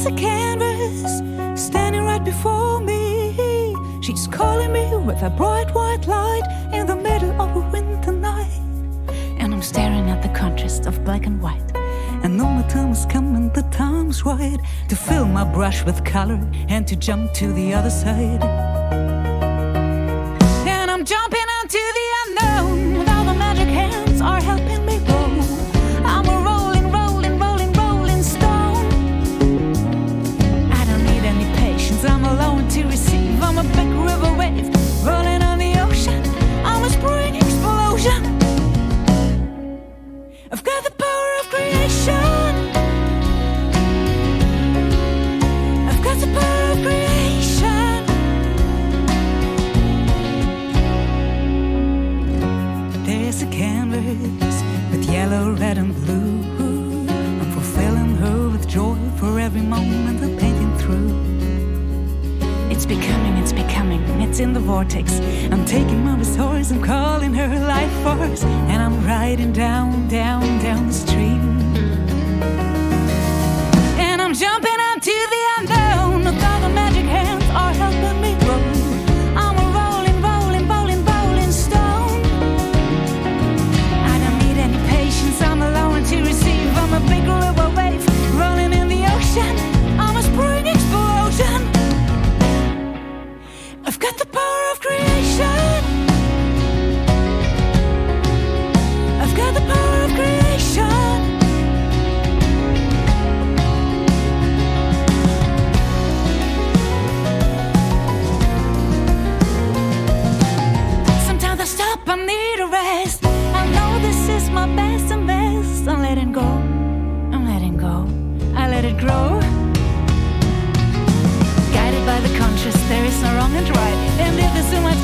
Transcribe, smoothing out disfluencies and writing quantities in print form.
There's a canvas standing right before me. She's calling me with a bright white light in the middle of a winter night. And I'm staring at the contrast of black and white. And know my time is coming, the time's right to fill my brush with color and to jump to the other side. And I'm jumping onto the unknown with all the magic hands are helping me go. I'm a rolling, rolling, rolling, rolling stone. I don't need any patience, I'm alone to receive. I'm a big river wave rolling on the ocean. I'm a spring explosion. I've got the power of creation. I've got the power of creation. There's a canvas with yellow, red and blue. I'm fulfilling her with joy for every moment I'm painting through. It's becoming, it's in the vortex. I'm taking my resource, I'm calling her life force. And I'm riding down, down, down the stream. And I'm jumping onto the unknown. All the magic hands are helping me grow. I'm a rolling, rolling, rolling, rolling stone. I don't need any patience, I'm alone to receive. I'm a big river wave rolling in the ocean. I'm a spring explosion. I've got the power of creation. I've got the power of creation. Sometimes I stop, I need a rest. I know this is my best and best. I'm letting go, I'm letting go, I let it grow. Guided by the conscious, there is no wrong and right. And if there's so much